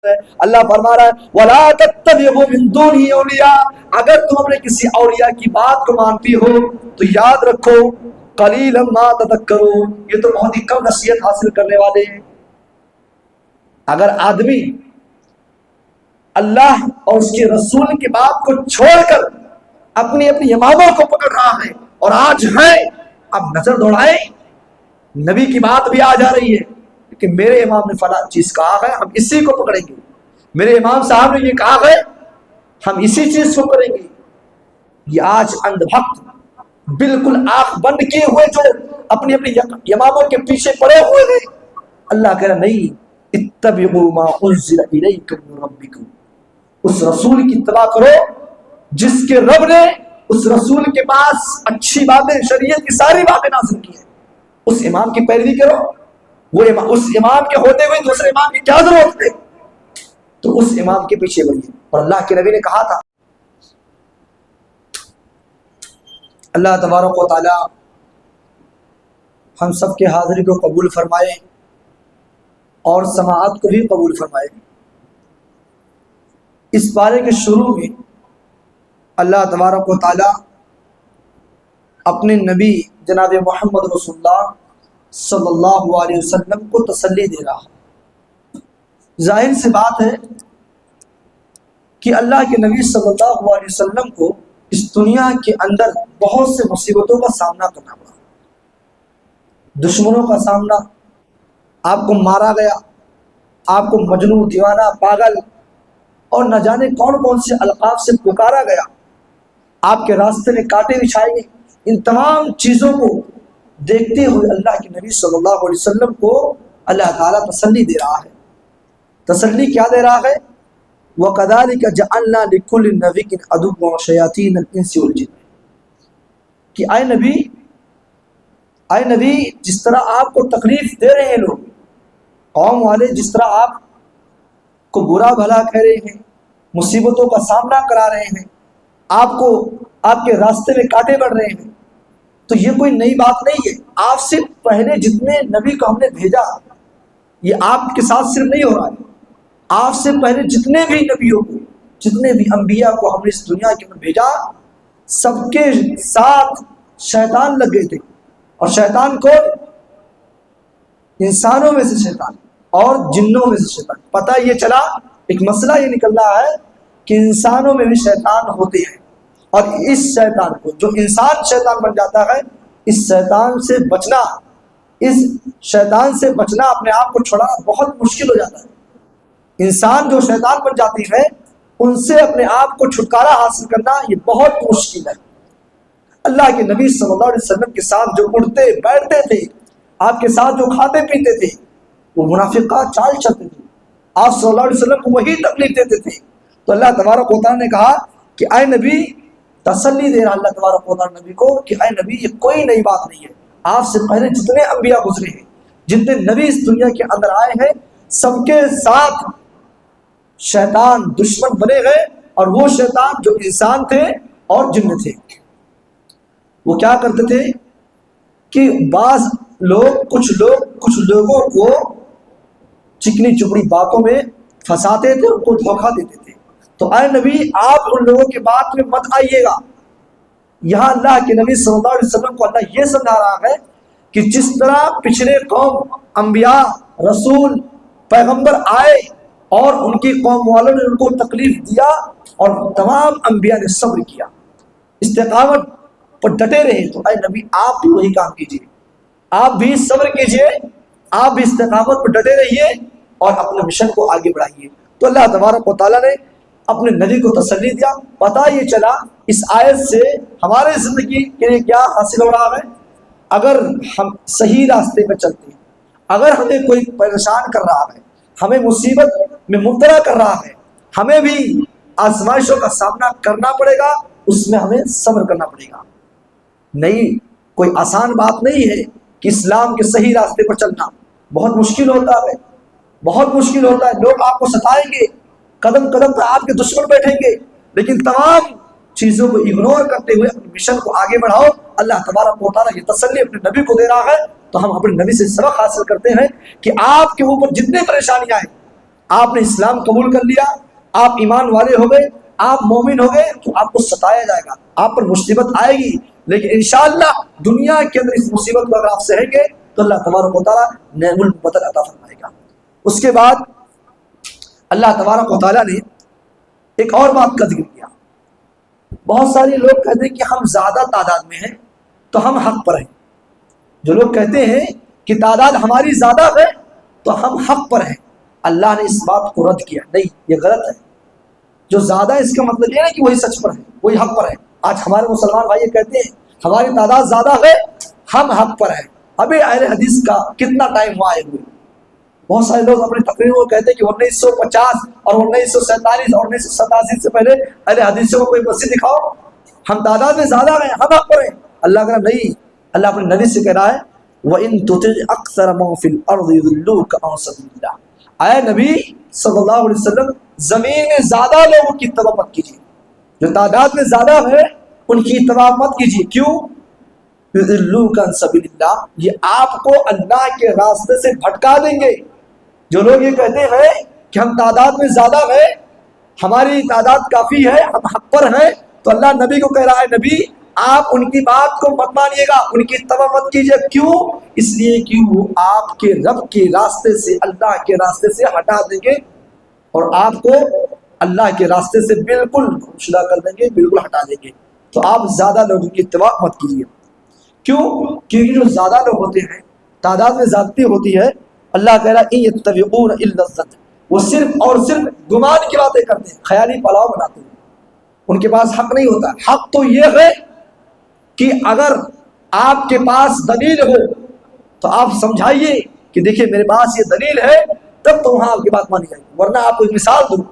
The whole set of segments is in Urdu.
اللہ فرما رہا ہے وَلَا تَتَّبِعُوا مِن دُونِهِ أَوْلِيَاءَ، اگر تم اپنے کسی اولیاء کی بات کو مانتی ہو تو یاد رکھو قَلِيلًا مَا تَذَكَّرُونَ، یہ تو بہت ہی کم نصیحت حاصل کرنے والے ہیں۔ اگر آدمی اللہ اور اس کے رسول کی بات کو چھوڑ کر اپنی اماموں کو پکڑ رہا ہے اور آج ہے، اب نظر دوڑائیں، نبی کی بات بھی آ جا رہی ہے کہ میرے امام نے فلاں چیز کہا ہے، ہم اسی کو پکڑیں گے، میرے امام صاحب نے یہ کہا ہے، ہم اسی چیز کو کریں گے۔ یہ آج اندھ بھکت بالکل آنکھ بند کیے ہوئے جو اپنی اماموں کے پیچھے پڑے ہوئے ہیں، اللہ کہہ رہا نہیں، اتبعوا ما انزل الیکم من ربکم، اس رسول کی اتباع کرو جس کے رب نے اس رسول کے پاس اچھی باتیں، شریعت کی ساری باتیں نازل کی ہیں، اس امام کی پیروی کرو۔ وہ اس امام کے ہوتے ہوئے دوسرے امام کی کیا ضرورت ہے؟ تو اس امام کے پیچھے بڑھیے۔ اور اللہ کے نبی نے کہا تھا، اللہ تبارک و تعالی ہم سب کے حاضری کو قبول فرمائے اور سماعت کو بھی قبول فرمائے۔ اس پارے کے شروع میں اللہ تبارک و تعالی اپنے نبی جناب محمد رسول اللہ صلی اللہ علیہ وسلم کو تسلی دے رہا ہے۔ ظاہر سی بات ہے کہ اللہ کے نبی صلی اللہ علیہ وسلم کو اس دنیا کے اندر بہت سے مصیبتوں کا سامنا کرنا پڑا، دشمنوں کا سامنا، آپ کو مارا گیا، آپ کو مجنون، دیوانہ، پاگل اور نہ جانے کون کون سے القاب سے پکارا گیا، آپ کے راستے میں کانٹے بچھائے گئے۔ ان تمام چیزوں کو دیکھتے ہوئے اللہ کے نبی صلی اللہ علیہ وسلم کو اللہ تعالیٰ تسلی دے رہا ہے۔ تسلی کیا دے رہا ہے؟ وَكَذَلِكَ جَعَلْنَا لِكُلِّ نَبِيٍّ عَدُوًّا شَيَاطِينَ الْإِنسِ وَالْجِنِّ، کہ اے نبی جس طرح آپ کو تکلیف دے رہے ہیں لوگ، قوم والے جس طرح آپ کو برا بھلا کہہ رہے ہیں، مصیبتوں کا سامنا کرا رہے ہیں، آپ کو آپ کے راستے میں کانٹے بڑھ رہے ہیں، تو یہ کوئی نئی بات نہیں ہے۔ آپ سے پہلے جتنے نبی کو ہم نے بھیجا، یہ آپ کے ساتھ صرف نہیں ہو رہا ہے، آپ سے پہلے جتنے بھی نبیوں کو، جتنے بھی انبیاء کو ہم نے اس دنیا کے اندر بھیجا، سب کے ساتھ شیطان لگ گئے تھے۔ اور شیطان کو انسانوں میں سے شیطان اور جنوں میں سے شیطان، پتہ یہ چلا، ایک مسئلہ یہ نکل رہا ہے کہ انسانوں میں بھی شیطان ہوتے ہیں، اور اس شیطان کو، جو انسان شیطان بن جاتا ہے، اس شیطان سے بچنا، اپنے آپ کو چھڑانا بہت مشکل ہو جاتا ہے۔ انسان جو شیطان بن جاتی ہے، ان سے اپنے آپ کو چھٹکارا حاصل کرنا یہ بہت مشکل ہے۔ اللہ کے نبی صلی اللہ علیہ وسلم کے ساتھ جو اٹھتے بیٹھتے تھے، آپ کے ساتھ جو کھاتے پیتے تھے، وہ منافقات چال چلتے تھے، آپ صلی اللہ علیہ وسلم کو وہی تکلیف دیتے تھے۔ تو اللہ تبارک و تعالیٰ نے کہا کہ اے نبی، تسلی دے رہا اللہ تبارک و تعالیٰ نبی کو کہ اے نبی یہ کوئی نئی بات نہیں ہے، آپ سے پہلے جتنے انبیاء گزرے ہیں، جتنے نبی اس دنیا کے اندر آئے ہیں، سب کے ساتھ شیطان دشمن بنے گئے، اور وہ شیطان جو انسان تھے اور جن تھے، وہ کیا کرتے تھے کہ کچھ لوگوں کو چکنی چپڑی باتوں میں پھنساتے تھے، ان کو دھوکہ دیتے تھے۔ تو اے نبی آپ ان لوگوں کی بات میں مت آئیے گا۔ یہاں اللہ کے نبی صلی اللہ علیہ وسلم کو اللہ یہ سمجھا رہا ہے کہ جس طرح پچھلے قوم انبیاء، رسول، پیغمبر آئے اور ان کی قوم والوں نے ان کو تکلیف دیا، اور تمام انبیاء نے صبر کیا، استقامت پر ڈٹے رہے، تو اے نبی آپ بھی وہی کام کیجیے، آپ بھی صبر کیجیے، آپ بھی استقامت پر ڈٹے رہیے اور اپنے مشن کو آگے بڑھائیے۔ تو اللہ تبارک و تعالیٰ نے اپنے نبی کو تسلی دیا۔ پتہ یہ چلا اس آیت سے ہمارے زندگی کے لیے کیا حاصل ہو رہا ہے؟ اگر ہم صحیح راستے پہ چلتے ہیں، اگر ہمیں کوئی پریشان کر رہا ہے، ہمیں مصیبت میں مبتلا کر رہا ہے، ہمیں بھی آزمائشوں کا سامنا کرنا پڑے گا، اس میں ہمیں صبر کرنا پڑے گا۔ نہیں، کوئی آسان بات نہیں ہے کہ اسلام کے صحیح راستے پر چلنا، بہت مشکل ہوتا ہے، بہت مشکل ہوتا ہے۔ لوگ آپ کو ستائیں گے، قدم قدم پر آپ کے دشمن بیٹھیں گے، لیکن تمام چیزوں کو اگنور کرتے ہوئے اپنے مشن کو آگے بڑھاؤ۔ اللہ تبارک و تعالیٰ یہ تسلی اپنے نبی کو دے رہا ہے، تو ہم اپنے نبی سے سبق حاصل کرتے ہیں کہ آپ کے اوپر جتنے پریشانیاں ہیں، آپ نے اسلام قبول کر لیا، آپ ایمان والے ہو گئے، آپ مومن ہو گئے، تو آپ کو ستایا جائے گا، آپ پر مصیبت آئے گی، لیکن انشاءاللہ دنیا کے اندر اس مصیبت کو اگر آپ سہیں گے تو اللہ تبارک و تعالیٰ نعم البدل عطا فرمائے گا۔ اس کے بعد اللہ تبارک و تعالیٰ نے ایک اور بات کا ذکر کیا۔ بہت سارے لوگ کہتے ہیں کہ ہم زیادہ تعداد میں ہیں تو ہم حق پر ہیں۔ جو لوگ کہتے ہیں کہ تعداد ہماری زیادہ ہے تو ہم حق پر ہیں، اللہ نے اس بات کو رد کیا، نہیں، یہ غلط ہے۔ جو زیادہ ہے اس کا مطلب یہ ہے کہ وہی سچ پر ہے، وہی حق پر ہے۔ آج ہمارے مسلمان بھائی کہتے ہیں ہماری تعداد زیادہ ہے، ہم حق پر ہیں۔ ابھی اہل حدیث کا کتنا ٹائم ہوا آئے ہوئے؟ بہت سارے لوگ اپنے تقریروں کو کہتے ہیں کہ 1950 اور 1947 اور 1987 سے پہلے اہل حدیثوں کو کوئی مسجد دکھاؤ، ہم تعداد میں زیادہ ہیں، ہم حق پر ہیں۔ اللہ کہہ رہا نہیں، اللہ اپنے نبی سے کہہ رہا ہے وَإِن تُطِعْ أَكْثَرَ مَن فِي الْأَرْضِ يُضِلُّوكَ عَن سَبِيلِ اللَّهِ، اے نبی صلی اللہ علیہ وسلم زمین میں زیادہ لوگوں کی اتباع مت کیجیے، جو تعداد میں زیادہ ہے ان کی اتباع مت کیجیے۔ کیوں؟ يُضِلُّوكَ عَن سَبِيلِ اللَّهِ، یہ آپ کو اللہ کے راستے سے بھٹکا دیں گے۔ جو لوگ یہ کہتے ہیں کہ ہم تعداد میں زیادہ ہیں، ہماری تعداد کافی ہے، ہم حق پر ہیں، تو اللہ نبی کو کہہ رہا ہے نبی آپ ان کی بات کو مت مانیے گا، ان کی اتباع مت کیجیے۔ کیوں؟ اس لیے کہ وہ آپ کے رب کے راستے سے، اللہ کے راستے سے ہٹا دیں گے اور آپ کو اللہ کے راستے سے بالکل گمشدہ کر دیں گے، بالکل ہٹا دیں گے۔ تو آپ زیادہ لوگوں کی اتباع مت کیجیے۔ کیوں؟ کیونکہ جو زیادہ لوگ ہوتے ہیں، تعداد میں زیادتی ہوتی ہے، اللہ کہہ رہا ہے یتبعون الا الظن، وہ صرف اور صرف گمان کی باتیں کرتے ہیں، خیالی پلاؤ بناتے ہیں، ان کے پاس حق نہیں ہوتا۔ حق تو یہ ہے کہ اگر آپ کے پاس دلیل ہو تو آپ سمجھائیے کہ دیکھیں میرے پاس یہ دلیل ہے، تب تو وہاں آپ کی بات مانی جائے گی۔ ورنہ آپ کو ایک مثال دوں،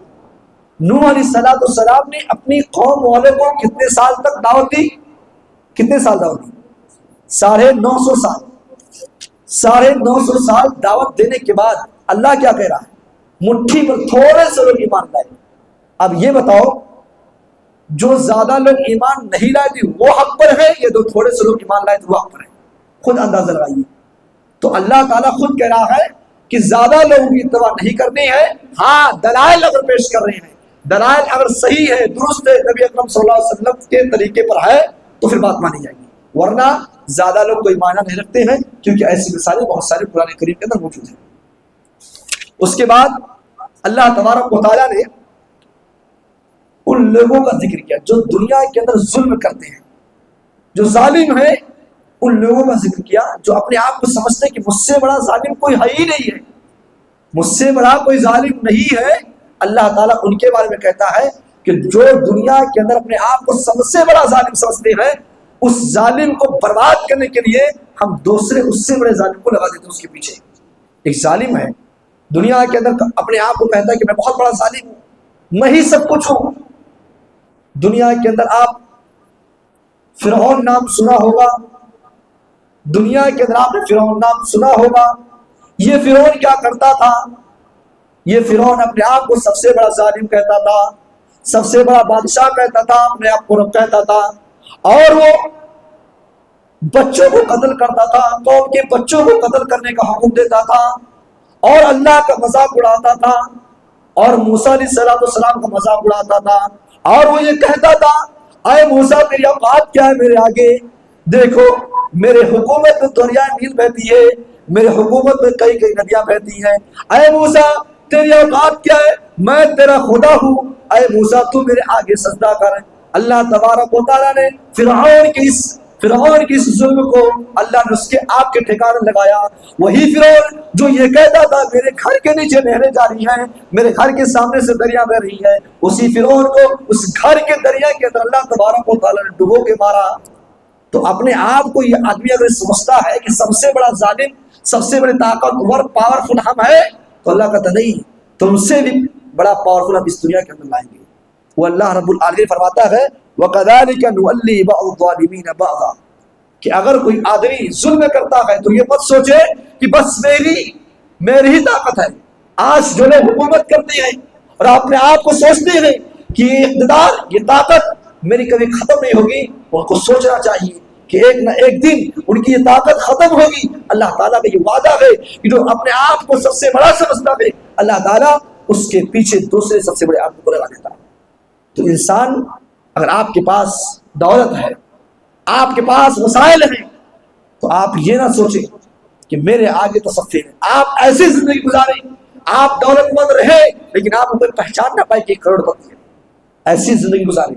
نوح علیہ السلام نے اپنی قوم والوں کو کتنے سال تک دعوت دی؟ کتنے سال دعوت دی؟ 950 سال۔ 950 سال دعوت دینے کے بعد اللہ کیا کہہ رہا ہے؟ مٹھی پر تھوڑے سے لوگ ایمان لائے۔ اب یہ بتاؤ جو زیادہ لوگ ایمان نہیں لائے تھے وہ حق پر ہے یا جو تھوڑے سے لوگ ایمان لائے تھے وہ حق پر ہے؟ خود اندازہ لگائیے۔ تو اللہ تعالیٰ خود کہہ رہا ہے کہ زیادہ لوگوں کی اتباع نہیں کرنی ہے، ہاں دلائل اگر پیش کر رہے ہیں، دلائل اگر صحیح ہے، درست ہے، نبی اکرم صلی اللہ علیہ وسلم کے طریقے پر ہے تو پھر بات مانی جائے گی۔ ورنہ زیادہ لوگ کوئی معنی نہیں رکھتے ہیں، کیونکہ ایسی مثالیں بہت سارے قرآن کریم کے اندر موجود ہیں۔ اس کے بعد اللہ تبارک و تعالیٰ نے ان لوگوں کا ذکر کیا جو دنیا کے اندر ظلم کرتے ہیں، جو ظالم ہیں، ان لوگوں کا ذکر کیا جو اپنے آپ کو سمجھتے ہیں کہ مجھ سے بڑا ظالم کوئی ہے ہی نہیں ہے، مجھ سے بڑا کوئی ظالم نہیں ہے۔ اللہ تعالیٰ ان کے بارے میں کہتا ہے کہ جو دنیا کے اندر اپنے آپ کو سب سے بڑا ظالم سمجھتے ہیں، اس ظالم کو برباد کرنے کے لیے ہم دوسرے اس سے بڑے ظالم کو لگا دیتے ہیں اس کے پیچھے۔ ایک ظالم ہے دنیا کے اندر اپنے آپ کو کہتا ہے کہ میں بہت بڑا ظالم ہوں، میں ہی سب کچھ ہوں۔ دنیا کے اندر آپ فرعون نام سنا ہوگا، دنیا کے اندر آپ نے فرعون نام سنا ہوگا۔ یہ فرعون کیا کرتا تھا؟ یہ فرعون اپنے آپ کو سب سے بڑا ظالم کہتا تھا، سب سے بڑا بادشاہ کہتا تھا، اپنے آپ کو رب کہتا تھا، اور وہ بچوں کو قتل کرتا تھا، قوم کے بچوں کو قتل کرنے کا حکم دیتا تھا، اور اللہ کا مذاق اڑاتا تھا، اور موسیٰ علیہ السلام کا مذاق اڑاتا تھا، اور وہ یہ کہتا تھا اے موسیٰ تیری اوقات کیا ہے میرے آگے؟ دیکھو میرے حکومت میں دریائے نیل بہتی ہے، میرے حکومت میں کئی کئی ندیاں بہتی ہیں، اے موسیٰ تیری اوقات کیا ہے؟ میں تیرا خدا ہوں، اے موسیٰ تو میرے آگے سجدہ کر۔ اللہ تبارک و تعالیٰ نے فرعون کی اس ظلم کو اللہ نے اس کے آپ کے ٹھکانے لگایا۔ وہی فرعون جو یہ کہتا تھا میرے گھر کے نیچے نہریں جاری ہیں، میرے گھر کے سامنے سے دریا بہ رہی ہے، اسی فرعون کو اس گھر کے دریا کے اندر اللہ تبارک و تعالیٰ نے ڈبو کے مارا۔ تو اپنے آپ کو یہ آدمی اگر سمجھتا ہے کہ سب سے بڑا ظالم، سب سے بڑی طاقتور پاورفل ہم ہے، تو اللہ کہتا نہیں، تم سے بھی بڑا پاورفل ہم اس دنیا کے اندر لائیں گے۔ وہ اللہ رب العالمین فرماتا ہے وَكَذَلِكَ نُوَلِّي بَعْضَ الظَّالِمِينَ بَعْضًا، کہ اگر کوئی آدمی ظلم کرتا ہے تو یہ مت سوچے کہ بس میری ہی طاقت ہے۔ آج جو لوگ حکومت کرتے ہیں اور اپنے آپ کو سوچتے ہیں کہ یہ اقتدار، یہ طاقت میری کبھی ختم نہیں ہوگی، ان کو سوچنا چاہیے کہ ایک نہ ایک دن ان کی یہ طاقت ختم ہوگی۔ اللہ تعالیٰ کا یہ وعدہ ہے کہ جو اپنے آپ کو سب سے بڑا سمجھتا ہے، اللہ تعالیٰ اس کے پیچھے دوسرے سب سے بڑے آدمی کو لگا دیتا ہے۔ تو انسان اگر آپ کے پاس دولت ہے، آپ کے پاس وسائل ہیں، تو آپ یہ نہ سوچیں کہ میرے آگے تو سب سے ہے۔ آپ ایسی زندگی گزاریں، آپ دولت مند رہے لیکن آپ اوپر پہچان نہ پائے کہ کروڑ پتی ہے، ایسی زندگی گزاریں۔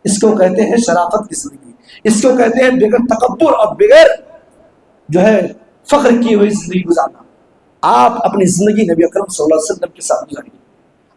اس کو کہتے ہیں شرافت کی زندگی، اس کو کہتے ہیں بغیر تکبر اور بغیر جو ہے فخر کی ہوئی زندگی گزارنا۔ آپ اپنی زندگی نبی اکرم صلی اللہ علیہ وسلم کے ساتھ گزاریں۔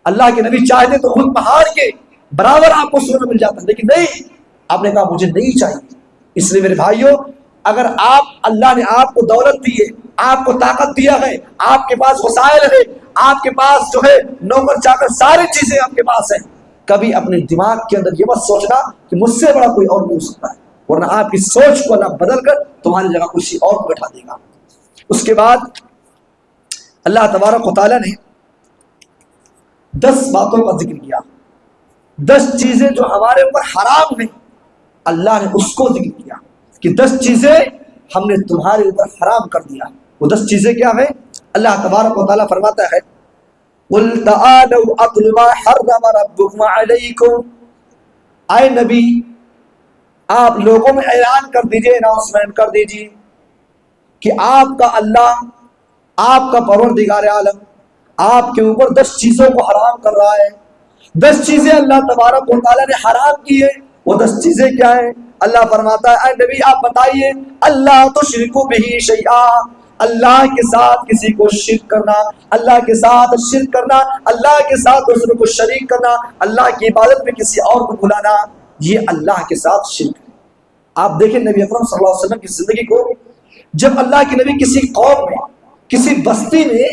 اللہ کے نبی چاہتے تو خود پہاڑ کے برابر آپ کو سونا مل جاتا، لیکن نہیں، آپ نے کہا مجھے نہیں چاہیے۔ اس لیے میرے بھائیوں، اگر آپ اللہ نے آپ کو دولت دی ہے، آپ کو طاقت دیا ہے، آپ کے پاس وسائل ہے، آپ کے پاس جو ہے نوکر چاکر ساری چیزیں آپ کے پاس ہیں، کبھی اپنے دماغ کے اندر یہ مت سوچنا کہ مجھ سے بڑا کوئی اور نہیں ہو سکتا ہے، ورنہ آپ کی سوچ کو اللہ بدل کر تمہاری جگہ کسی اور کو بٹھا دے گا۔ اس کے بعد اللہ تبارک و تعالیٰ نے 10 باتوں کا ذکر کیا، 10 چیزیں جو ہمارے اوپر حرام ہیں، اللہ نے اس کو ذکر کیا کہ 10 چیزیں ہم نے تمہارے اوپر حرام کر دیا۔ وہ 10 چیزیں کیا ہیں؟ اللہ تبارک و تعالیٰ فرماتا ہے قُلْ تَعَالَوْا أَتْلُ مَا حَرَّمَ رَبُّكُمْ عَلَيْكُمْ، اے نبی آپ لوگوں میں اعلان کر دیجئے، اناؤنسمنٹ کر دیجئے کہ آپ کا اللہ، آپ کا پروردگار عالم آپ کے اوپر 10 چیزوں کو حرام کر رہا ہے۔ 10 چیزیں اللہ تبارک و تعالیٰ نے حرام کی ہے۔ وہ 10 چیزیں کیا ہیں؟ اللہ فرماتا ہے اے نبی آپ بتائیے، اللہ تشرکوا بہ شیئا، اللہ کے ساتھ کسی کو شرک کرنا، اللہ کے ساتھ شرک کرنا، اللہ کے ساتھ دوسروں کو شریک کرنا، اللہ کی عبادت میں کسی اور کو بلانا، یہ اللہ کے ساتھ شرک ہے۔ آپ دیکھیں نبی اکرم صلی اللہ علیہ وسلم کی زندگی کو، جب اللہ کے نبی کسی قوم میں، کسی بستی میں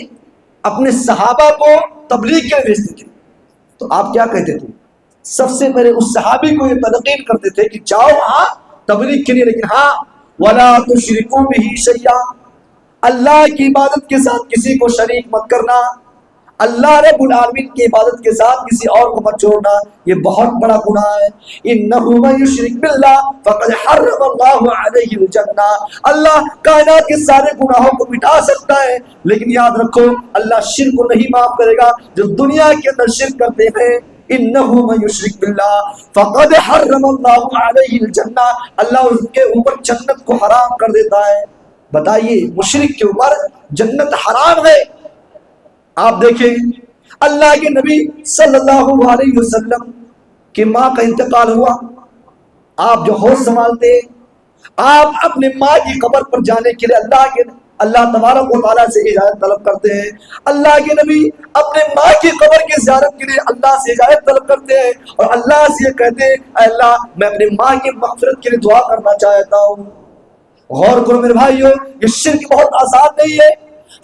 اپنے صحابہ کو تبلیغ کے لیے بھیجتے تھے تو آپ کیا کہتے تھے؟ سب سے پہلے اس صحابی کو یہ تلقین کرتے تھے کہ جاؤ وہاں تبلیغ کے لیے، لیکن ہاں وَلَا تُشْرِكُوا بِهِ شَيْئًا، اللہ کی عبادت کے ساتھ کسی کو شریک مت کرنا، اللہ رب العالمین کی عبادت کے ساتھ کسی اور کو مت جوڑنا، یہ بہت بڑا گناہ ہے۔ اِنَّهُ مَن يُشْرِكْ بِاللَّهِ فَقَدْ حَرَّمَ اللَّهُ عَلَيْهِ الْجَنَّةَ، اللہ کائنات کے سارے گناہوں کو مٹا سکتا ہے، لیکن یاد رکھو اللہ شرک کو نہیں معاف کرے گا۔ جو دنیا کے اندر شرک کرتے ہیں، اِنَّهُ مَن يُشْرِكْ بِاللَّهِ فَقَدْ حَرَّمَ اللَّهُ عَلَيْهِ الْجَنَّةَ، اللہ اس کے اوپر جنت کو حرام کر دیتا ہے۔ بتائیے مشرک کے اوپر جنت حرام ہے؟ آپ دیکھیں اللہ کے نبی صلی اللہ علیہ وسلم کی ماں کا انتقال ہوا، آپ جو ہوش سنبھالتے، آپ اپنے ماں کی قبر پر جانے کے لیے اللہ تبارک و تعالیٰ سے اجازت طلب کرتے ہیں۔ اللہ کے نبی اپنے ماں کی قبر کی زیارت کے لیے اللہ سے اجازت طلب کرتے ہیں اور اللہ سے یہ کہتے ہیں اے اللہ میں اپنی ماں کی مغفرت کے لیے دعا کرنا چاہتا ہوں۔ غور کرو میرے بھائیو، یہ شرک بہت آسان نہیں ہے،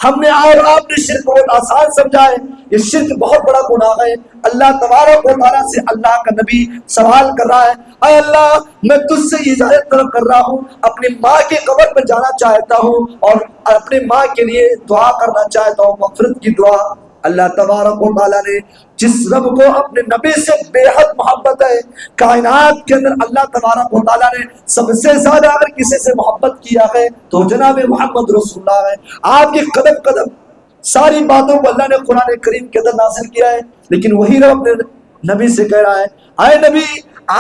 ہم نے اور آپ نے شرک بہت آسان سمجھا ہے، یہ شرک بہت بڑا گناہ ہے۔ اللہ تبارک و تعالیٰ سے اللہ کا نبی سوال کر رہا ہے اے اللہ میں تجھ سے اجازت طلب کر رہا ہوں، اپنی ماں کے قبر پر جانا چاہتا ہوں اور اپنے ماں کے لیے دعا کرنا چاہتا ہوں، مغفرت کی دعا۔ اللہ تبارک و تعالیٰ نے جس رب کو اپنے نبی سے بے حد محبت ہے، کائنات کے اندر اللہ تبارک و تعالیٰ نے سب سے زیادہ اگر کسی سے محبت کیا ہے تو جناب محمد رسول اللہ ہے۔ آپ کے قدم قدم ساری باتوں کو اللہ نے قرآن کریم کے اندر نازل کیا ہے، لیکن وہی رب اپنے نبی سے کہہ رہا ہے اے نبی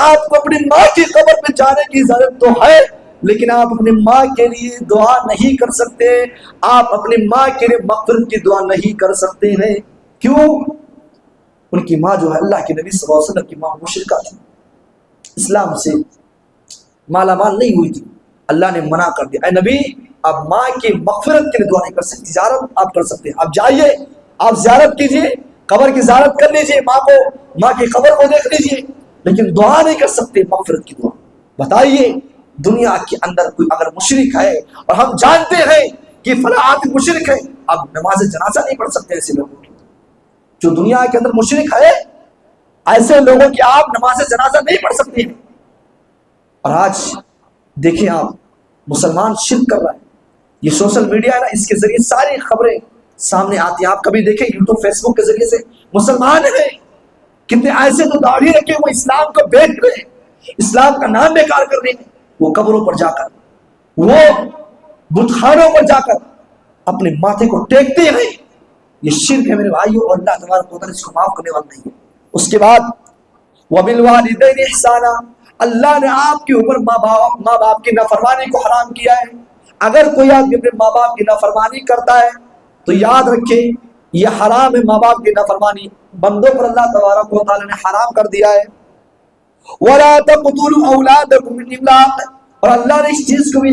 آپ کو اپنی ماں کی قبر پہ جانے کی اجازت تو ہے، لیکن آپ اپنی ماں کے لیے دعا نہیں کر سکتے، آپ اپنی ماں کے لیے مغفرت کی دعا نہیں کر سکتے ہیں۔ کیوں؟ ان کی ماں جو ہے اللہ کے نبی صلی اللہ علیہ وسلم کی ماں مشرکہ تھی، اسلام سے مالا مال نہیں ہوئی تھی، اللہ نے منع کر دیا اے نبی آپ ماں کی مغفرت کے لیے دعا نہیں کر سکتے، زیارت آپ کر سکتے ہیں، آپ جائیے آپ زیارت کیجیے، قبر کی زیارت کر لیجیے، ماں کی قبر کو دیکھ لیجیے، لیکن دعا نہیں کر سکتے مغفرت کی دعا۔ بتائیے دنیا کے اندر کوئی اگر مشرک ہے اور ہم جانتے ہیں کہ فلاں آدمی مشرک ہے، اب نماز جنازہ نہیں پڑھ سکتے ایسے لوگوں کی، جو دنیا کے اندر مشرک ہے ایسے لوگوں کی آپ نماز جنازہ نہیں پڑھ سکتے ہیں۔ اور آج دیکھیں آپ مسلمان شرک کر رہا ہے، یہ سوشل میڈیا ہے نا، اس کے ذریعے ساری خبریں سامنے آتی ہیں، آپ کبھی دیکھیں یوٹیوب فیس بک کے ذریعے سے مسلمان ہیں کتنے ایسے تو داڑھی رکھے وہ اسلام کو بیچ رہے ہیں، اسلام کا نام بیکار کر رہے ہیں، وہ قبروں پر جا کر وہ بت خانوں پر جا کر اپنے ماتھے کو ٹیکتے ہیں، یہ شرک ہے میرے بھائیوں، اور اللہ تبارک و تعالیٰ اس کو معاف کرنے والا نہیں ہے۔ اس کے بعد وبالوالدین احسانا، اللہ نے آپ کے اوپر ماں باپ کی نافرمانی کو حرام کیا ہے۔ اگر کوئی آدمی اپنے ماں باپ کی نافرمانی کرتا ہے تو یاد رکھے یہ حرام ہے۔ ماں باپ کی نافرمانی بندوں پر اللہ تبارک و تعالیٰ نے حرام کر دیا ہے۔ وَلَا تَقْتُلُوا أَوْلَادَكُمْ مِنْ إِمْلَاقٍ، اور اللہ نے اس چیز کو بھی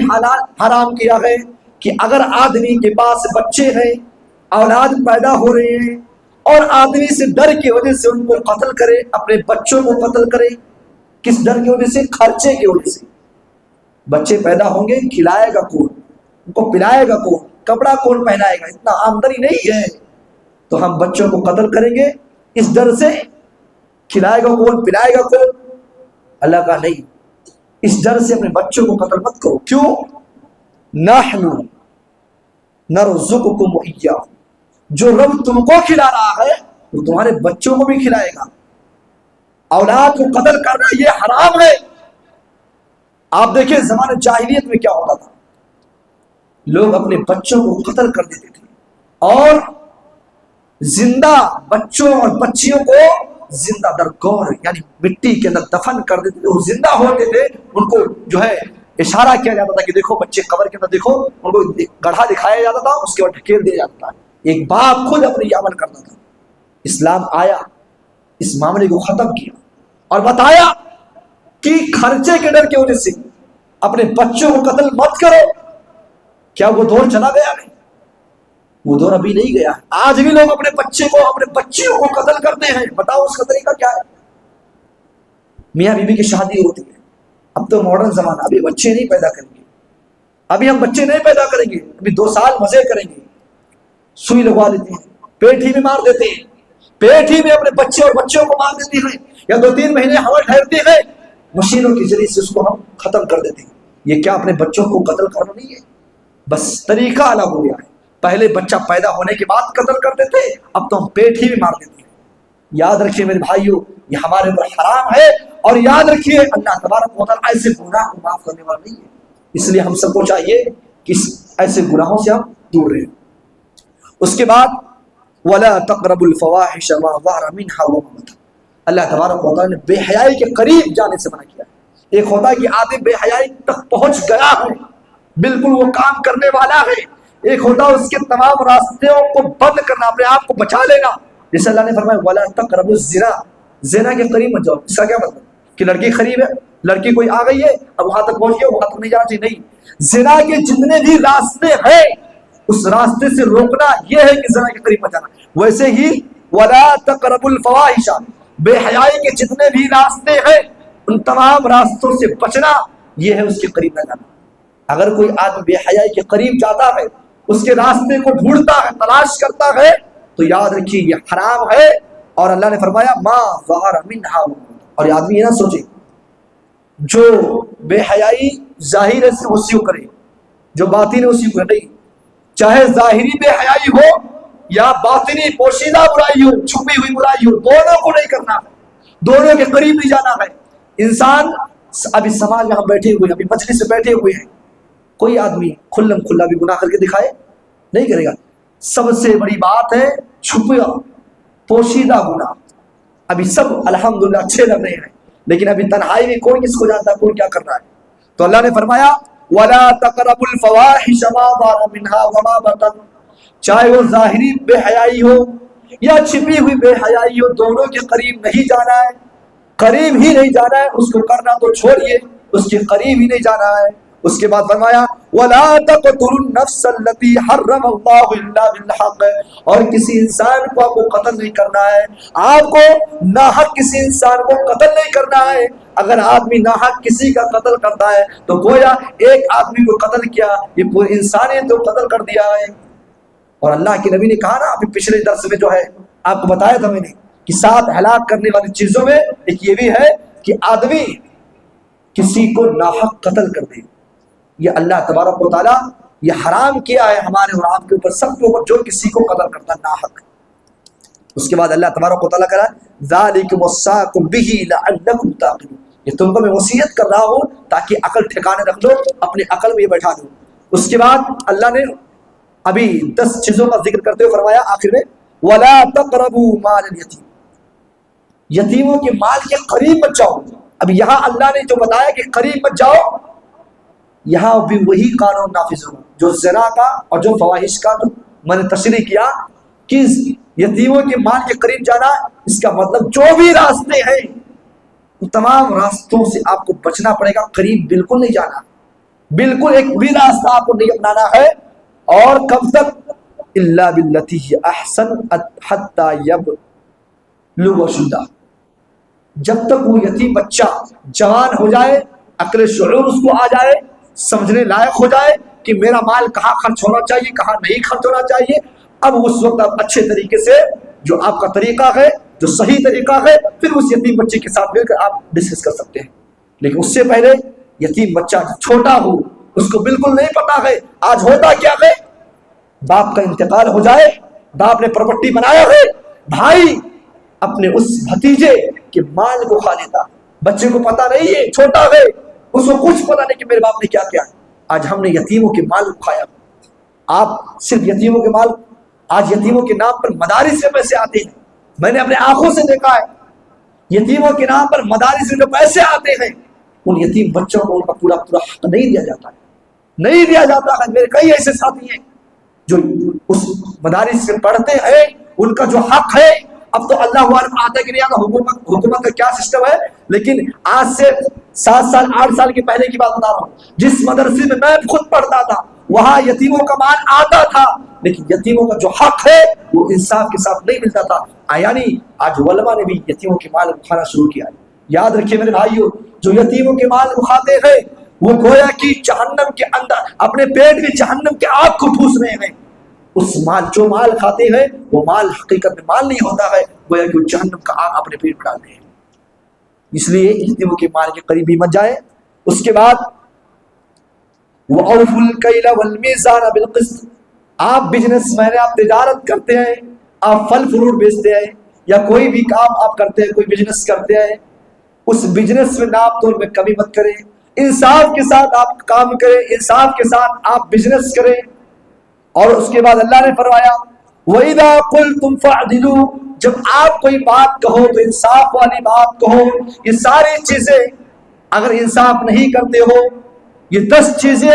حرام کیا ہے کہ اگر آدمی کے پاس بچے ہیں، اولاد پیدا ہو رہے ہیں، اور آدمی سے ڈر کی وجہ سے ان کو قتل کرے، اپنے بچوں کو قتل کرے۔ کس ڈر کی وجہ سے؟ خرچے کی وجہ سے۔ بچے پیدا ہوں گے، کھلائے گا کون؟ ان کو پلائے گا کون؟ کپڑا کون پہنائے گا؟ اتنا آمدنی نہیں ہے، تو ہم بچوں کو قتل کریں گے اس ڈر سے۔ کھلائے گا کون؟ پلائے گا کون؟ اللہ کا نہیں، اس ڈر سے اپنے بچوں کو قتل مت کرو۔ کیوں؟ نحن نرزقکم وإیاہم، جو رب تم کو کھلا رہا ہے وہ تمہارے بچوں کو بھی کھلائے گا۔ اولاد کو قتل کرنا یہ حرام ہے۔ آپ دیکھیں زمانے جاہلیت میں کیا ہوتا تھا، لوگ اپنے بچوں کو قتل کر دیتے تھے اور زندہ بچوں اور بچیوں کو زندہ درگور یعنی مٹی کے اندر دفن کر دیتے تھے۔ وہ زندہ ہوتے تھے، ان کو جو ہے اشارہ کیا جاتا تھا کہ دیکھو بچے قبر کے اندر دیکھو، ان کو گڑھا دکھایا جاتا تھا، اس کے بعد ڈھکیل دیا جاتا تھا۔ ایک باپ خود اپنے یہ عمل کرتا تھا۔ اسلام آیا، اس معاملے کو ختم کیا اور بتایا کہ خرچے کے ڈر کی وجہ سے اپنے بچوں کو قتل مت کرو۔ کیا وہ دور چلا گیا؟ نہیں، وہ دور ابھی نہیں گیا۔ آج بھی لوگ اپنے بچے کو، اپنے بچیوں کو قتل کرتے ہیں۔ بتاؤ اس کا طریقہ کیا ہے؟ میاں بیوی کی شادی ہوتی ہے، اب تو ماڈرن زمانہ، ابھی بچے نہیں پیدا کریں گے، ابھی ہم بچے نہیں پیدا کریں گے، ابھی 2 سال مزے کریں گے، سوئی لگوا دیتے ہیں، پیٹ ہی میں مار دیتے ہیں، پیٹ ہی میں اپنے بچے اور بچوں کو مار دیتے ہیں، یا 2-3 مہینے حمل ٹھہرتے ہیں، مشینوں کے ذریعے سے اس کو ہم ختم کر دیتے ہیں۔ یہ کیا اپنے بچوں کو قتل کرنا نہیں ہے؟ بس طریقہ الگ ہو گیا ہے۔ پہلے بچہ پیدا ہونے کے بعد قتل کرتے تھے، اب تو ہم پیٹ ہی میں مار دیتے ہیں۔ یاد رکھیے میرے بھائیوں، یہ ہمارے اوپر حرام ہے، اور یاد رکھیے اللہ تبارک و تعالیٰ ایسے گناہ کو معاف کرنے والا نہیں ہے۔ اس لیے ہم سب کو چاہیے کہ ایسے گناہوں سے ہم دور رہیں۔ اس کے بعد وَلَا تَقْرَبُوا الْفَوَاحِشَ مَا ظَهَرَ مِنْهَا وَمَا بَطَنَ، اللہ تبارک و تعالیٰ نے بے حیائی کے قریب جانے سے منع کیا ہے۔ ایک ہوتا ہے کہ آدمی بے حیائی تک پہنچ گیا ہے، بالکل وہ کام کرنے والا ہے۔ ایک ہوتا ہے اس کے تمام راستوں کو بند کرنا، اپنے آپ کو بچا لینا، جیسے اللہ نے فرمایا وَلَا تَقْرَبُوا الزِّنَا، زنا کے قریب مت جاؤ۔ اس کا کیا مطلب کہ لڑکی قریب ہے، لڑکی کوئی آ گئی ہے، اب وہاں تک پہنچ گیا، وہاں تک نہیں جانا چاہیے، نہیں۔ زنا کے جتنے بھی راستے ہیں اس راستے سے روکنا یہ ہے کہ زنا کے قریب مت جانا۔ ویسے ہی وَلَا تَقْرَبُوا الْفَوَاحِشَ، بے حیائی کے جتنے بھی راستے ہیں ان تمام راستوں سے بچنا یہ ہے اس کے قریب نہ جانا۔ اگر کوئی آدمی بے حیائی کے قریب جاتا ہے، اس کے راستے کو ڈھونڈتا ہے، تلاش کرتا ہے، تو یاد رکھیے یہ حرام ہے۔ اور اللہ نے فرمایا ما ظہر منہا، اور یہ آدمی یہ نہ سوچے جو بے حیائی ظاہر ہے اسی کو کرے، جو باطن ہے اسی کو کرے، نہیں، چاہے ظاہری بے حیائی ہو یا باطنی پوشیدہ برائی ہو، چھپی ہوئی برائی ہو، دونوں کو نہیں کرنا ہے، دونوں کے قریب نہیں جانا ہے۔ انسان ابھی سماج میں ہم بیٹھے ہوئے ہیں، ابھی مجلس سے بیٹھے ہوئے ہیں، کوئی آدمی کھلم کھلا بھی گناہ کر کے دکھائے نہیں کرے گا۔ سب سے بڑی بات ہے چھپا پوشیدہ گناہ۔ ابھی سب الحمدللہ اچھے لگ رہے ہیں، لیکن ابھی تنہائی میں کون کس کو جانتا ہے کون کیا کر رہا ہے۔ تو اللہ نے فرمایا وَلَا تَقْرَبُوا الْفَوَاحِشَ مَا ظَهَرَ مِنْهَا وَمَا بَطَنَ، چاہے وہ ظاہری بے حیائی ہو یا چھپی ہوئی بے حیائی ہو، دونوں کے قریب نہیں جانا ہے، قریب ہی نہیں جانا ہے۔ اس کو کرنا تو چھوڑیے، اس کے قریب ہی نہیں جانا ہے۔ اس کے بعد فرمایا وَلَا تَقْتُلُوا النَّفْسَ الَّتِي حَرَّمَ اللَّهُ إِلَّا بِالْحَقِّ، اور کسی انسان کو آپ کو قتل نہیں کرنا ہے، آپ کو ناحق کسی انسان کو قتل نہیں کرنا ہے۔ اگر آدمی ناحق کسی کا قتل کرتا ہے تو گویا ایک آدمی کو قتل کیا، یہ پوری انسانیت کو قتل کر دیا ہے۔ اور اللہ کے نبی نے کہا نا، ابھی پچھلے درس میں جو ہے آپ کو بتایا تھا میں نے کہ 7 ہلاک کرنے والی چیزوں میں ایک یہ بھی ہے کہ آدمی کسی کو ناحق قتل کر دے۔ یہ اللہ تبارک و تعالیٰ یہ حرام کیا ہے ہمارے اور آپ کے اوپر، سب کے اوپر، جو کسی کو قتل کرتا ناحق۔ اس کے بعد اللہ تبارک و تعالیٰ کہا ذالکم وصاکم بہ لعلکم تعقلون، یہ تم کو میں وصیت کر رہا ہوں تاکہ عقل ٹھکانے رکھ لو، اپنے عقل میں یہ بیٹھا دو۔ اس کے بعد اللہ نے ابھی 10 چیزوں کا ذکر کرتے ہوئے فرمایا آخر میں ولا تقربوا مال الیتیم، یتیموں کے مال کے قریب مت جاؤ۔ اب یہاں اللہ نے جو بتایا کہ قریب مت جاؤ، یہاں بھی وہی قانون نافذ ہو جو زنا کا اور جو فواحش کا جو میں نے تشریح کیا کہ یتیموں کے مال کے قریب جانا، اس کا مطلب جو بھی راستے ہیں ان تمام راستوں سے آپ کو بچنا پڑے گا، قریب بالکل نہیں جانا، بالکل ایک بھی راستہ آپ کو نہیں اپنانا ہے۔ اور کب تک؟ الا باللتی ہی احسن حتی یبلغ اشدہ، جب تک وہ یتیم بچہ جوان ہو جائے، عقل شعور اس کو آ جائے، سمجھنے لائق ہو جائے کہ میرا مال کہاں خرچ ہونا چاہیے کہاں نہیں خرچ ہونا چاہیے، اب اس وقت آپ اچھے طریقے سے جو آپ کا طریقہ ہے، جو صحیح طریقہ ہے، پھر اس یتیم بچے کے ساتھ مل کر آپ ڈسکس کر سکتے ہیں۔ لیکن اس سے پہلے یتیم بچہ چھوٹا ہو، اس کو بالکل نہیں پتا ہے آج ہوتا کیا ہے، باپ کا انتقال ہو جائے، باپ نے پراپرٹی بنایا ہے، بھائی اپنے اس بھتیجے کے مال کو کھا لیتا، بچے کو پتا نہیں ہے، چھوٹا ہے، اس کو کچھ پتا نہیں کہ میرے باپ نے کیا کیا۔ آج ہم نے یتیموں کے مال کو کھایا۔ آپ صرف یتیموں کے مال، آج یتیموں کے نام پر مدارس میں پیسے آتے ہیں، میں نے اپنے آنکھوں سے دیکھا ہے، یتیموں کے نام پر مدارس میں جو پیسے آتے ہیں، ان یتیم بچوں کو ان کا پورا حق نہیں دیا جاتا ہے، نہیں دیا جاتا ہے۔ میرے کئی ایسے ساتھی ہیں جو اس مدارس میں پڑھتے ہیں، ان کا جو حق ہے، اب تو اللہ عالم آتا ہے کہ نہیں آتا، حکومت کا کیا سسٹم ہے، لیکن آج سے 7 سال 8 سال کے پہلے کی بات بتا رہا ہوں، جس مدرسے میں میں خود پڑھتا تھا وہاں یتیموں کا مال آتا تھا، لیکن یتیموں کا جو حق ہے وہ انصاف کے ساتھ نہیں ملتا تھا۔ یعنی آج علماء نے بھی یتیموں کے مال کو کھانا شروع کیا ہے۔ یاد رکھیے میرے بھائیوں، جو یتیموں کے مال کو کھاتے ہیں وہ گویا کہ جہنم کے اندر اپنے پیٹ میں جہنم کے آگ کو ٹھوس رہے ہیں۔ اس مال جو مال کھاتے ہیں وہ مال حقیقت میں مال نہیں ہوتا ہے، گویا کہ وہ جہنم کا آگ اپنے پیٹ میں ڈالتے ہیں۔ اس لیے یتیموں کے مال کے قریب بھی مت جائے۔ اس کے بعد وَأَوْفُوا الْكَيْلَ وَالْمِيزَانَ بِالْقِسْطِ، آپ بزنس مین، آپ تجارت کرتے ہیں، آپ پھل فروٹ بیچتے ہیں یا کوئی بھی کام آپ کرتے ہیں، کوئی بزنس کرتے ہیں، اس بزنس میں ناپ تول میں کمی مت کریں، انصاف کے ساتھ آپ کام کریں، انصاف کے ساتھ آپ بزنس کریں۔ اور اس کے بعد اللہ نے فرمایا وَإِذَا قُلْتُمْ فَاعْدِلُوا، جب آپ کوئی بات کہو تو انصاف والی بات کہو۔ یہ ساری چیزیں اگر انصاف نہیں کرتے ہو، یہ 10 چیزیں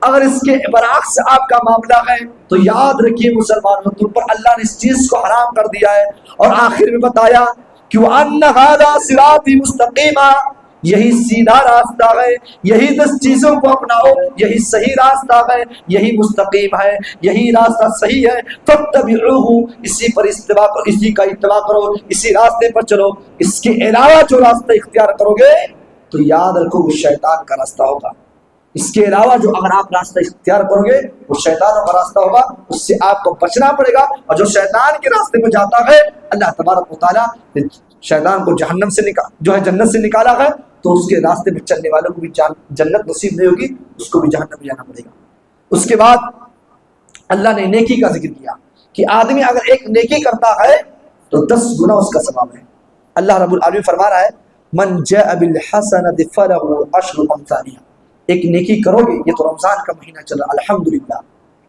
اگر اس کے برعکس آپ کا معاملہ ہے تو یاد رکھیے مسلمانوں، تم پر اللہ نے اس چیز کو حرام کر دیا ہے۔ اور آخر میں بتایا کہ وَأَنَّ هَذَا صِرَاطِي مُسْتَقِيمًا، یہی سیدھا راستہ ہے، یہی 10 چیزوں کو اپناؤ، یہی صحیح راستہ ہے، یہی مستقیم ہے، یہی راستہ صحیح ہے، فَاتَّبِعُوهُ، اسی پر اتباع کرو، اسی کا اتباع کرو، اسی راستے پر چلو۔ اس کے علاوہ جو راستہ اختیار کرو گے تو یاد رکھو وہ شیطان کا راستہ ہوگا۔ اس کے علاوہ جو اگر آپ راستہ اختیار کرو گے وہ شیطانوں کا راستہ ہوگا، اس سے آپ کو بچنا پڑے گا۔ اور جو شیطان کے راستے میں جاتا ہے، اللہ تبارک و تعالیٰ نے شیطان کو جہنم سے جو ہے جنت سے نکالا ہے، تو اس کے راستے میں چلنے والوں کو بھی جنت نصیب نہیں ہوگی، اس کو بھی جہنم میں جانا پڑے گا۔ اس کے بعد اللہ نے نیکی کا ذکر کیا کہ آدمی اگر ایک نیکی کرتا ہے تو 10 گنا اس کا ثواب ہے۔ اللہ رب العالمین فرما رہا ہے من جاء بالحسنۃ فلہ عشر امثالها، ایک نیکی کرو گے، یہ تو رمضان کا مہینہ چل رہا ہے، الحمدللہ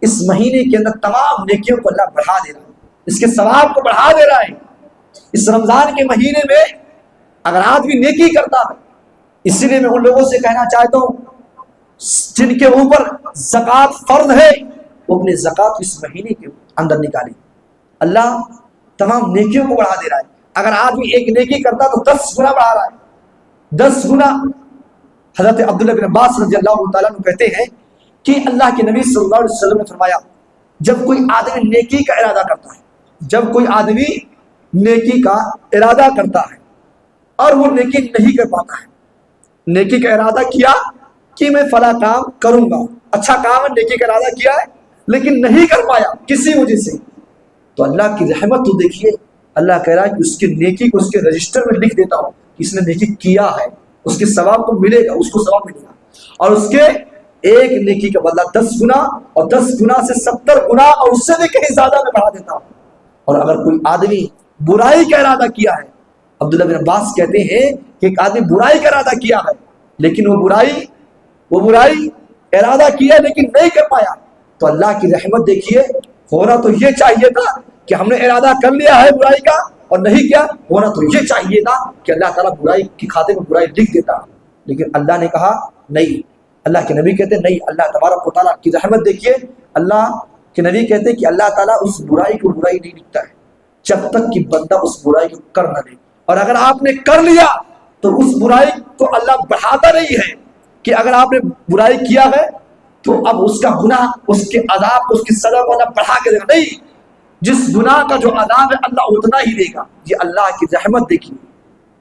اس مہینے کے اندر تمام نیکیوں کو اللہ بڑھا دے رہا ہے، اس کے ثواب کو بڑھا دے رہا ہے۔ اس رمضان کے مہینے میں اگر آدمی نیکی کرتا ہے، اسی لیے میں ان لوگوں سے کہنا چاہتا ہوں جن کے اوپر زکوٰۃ فرض ہے وہ اپنے زکوٰۃ اس مہینے کے اندر نکالیں، اللہ تمام نیکیوں کو بڑھا دے رہا ہے۔ اگر آدمی ایک نیکی کرتا تو 10 گنا بڑھا رہا ہے، 10 گنا۔ حضرت عبداللہ بن عباس رضی اللہ تعالیٰ عنہ کہتے ہیں کہ اللہ کے نبی صلی اللہ علیہ وسلم نے فرمایا جب کوئی آدمی نیکی کا ارادہ کرتا ہے، جب کوئی آدمی نیکی کا ارادہ کرتا ہے اور وہ نیکی نہیں کر پاتا ہے، نیکی کا ارادہ کیا کہ میں فلاں کام کروں گا، اچھا کام ہے، نیکی کا ارادہ کیا ہے لیکن نہیں کر پایا کسی وجہ سے، تو اللہ کی رحمت تو دیکھیے، اللہ کہہ رہا ہے کہ اس کی نیکی کو اس کے رجسٹر میں لکھ دیتا ہوں کہ اس نے نیکی کیا ہے، اس کے ثواب کو ملے گا، اس کو ثواب ملے گا، اور اس کے ایک نیکی کا بدلہ 10 گنا، اور 10 گنا سے 70 گنا، اور اس سے بھی کہیں زیادہ میں بڑھا دیتا ہوں۔ اور اگر کوئی آدمی برائی کا ارادہ کیا ہے، عبداللہ بن عباس کہتے ہیں کہ ایک آدمی برائی کا ارادہ کیا ہے لیکن وہ برائی ارادہ کیا لیکن نہیں کر پایا، تو اللہ کی رحمت دیکھیے، ہونا تو یہ چاہیے تھا کہ ہم نے ارادہ کر لیا ہے برائی کا اور نہیں کیا، ہونا تو یہ چاہیے تھا کہ اللہ تعالیٰ برائی کی خاطر میں برائی لکھ دیتا، لیکن اللہ نے کہا نہیں۔ اللہ کے نبی کہتے نہیں، اللہ تبارک و تعالیٰ کی رحمت دیکھیے، اللہ کے نبی کہتے کہ اللہ تعالیٰ اس برائی کو برائی نہیں لکھتا ہے جب تک کہ بندہ اس برائی کو کر نہ لے، اور اگر آپ نے کر لیا تو اس برائی کو اللہ بڑھاتا نہیں ہے کہ اگر آپ نے برائی کیا ہے تو اب اس کا گناہ، اس کے عذاب، اس کی سزا کو اللہ بڑھا کے دے گا، نہیں، جس گناہ کا جو عذاب ہے اللہ اتنا ہی دے گا۔ یہ اللہ کی رحمت دیکھیے،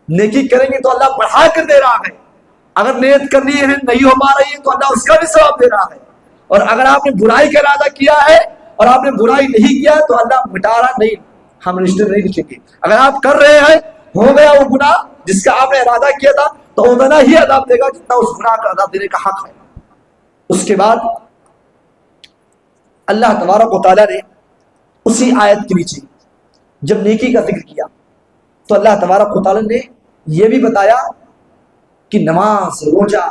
نیکی کریں گے تو اللہ بڑھا کر دے رہا ہے، اگر نیت کرنی ہے نہیں ہو پا رہی ہے تو اللہ اس کا بھی ثواب دے رہا ہے، اور اگر آپ نے برائی کا ارادہ کیا ہے اور آپ نے برائی نہیں کیا تو اللہ مٹا رہا نہیں، ہم رشتے نہیں لکھیں گے۔ اگر آپ کر رہے ہیں، ہو گیا وہ گناہ جس کا آپ نے ارادہ کیا تھا تو اتنا ہی عذاب دے گا جتنا اس گناہ کا عذاب دینے کا حق ہے۔ اس کے بعد اللہ تبارک و تعالیٰ نے اسی آیت کے نیچے جب نیکی کا ذکر کیا تو اللہ تبارک و تعالیٰ نے یہ بھی بتایا کہ نماز، روزہ،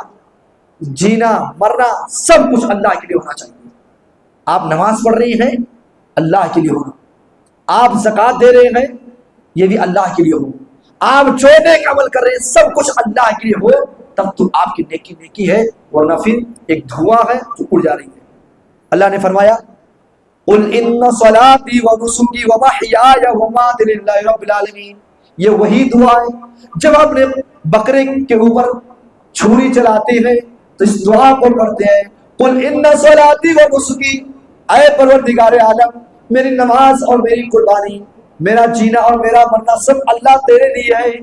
جینا، مرنا سب کچھ اللہ کے لیے ہونا چاہیے۔ آپ نماز پڑھ رہی ہیں، اللہ کے لیے ہونا، آپ زکوٰۃ دے رہے ہیں، یہ بھی اللہ کے لیے ہو، آپ جو نیک عمل کر رہے ہیں سب کچھ اللہ کے لیے ہو، تب تو آپ کی نیکی نیکی ہے، ورنہ پھر ایک دھواں ہے جو اڑ جا رہی ہے۔ اللہ نے فرمایا قل ان صلاتي ونسكي ومحياي ومماتي لله رب العالمین، یہ وہی دعا ہے جب آپ نے بکرے کے اوپر چھری چلاتے ہیں تو اس دعا کو پڑھتے ہیں، قل ان صلاتي ونسكي، اے پروردگار عالم میری نماز اور میری قربانی، میرا جینا اور میرا مرنا سب اللہ تیرے لیے ہے،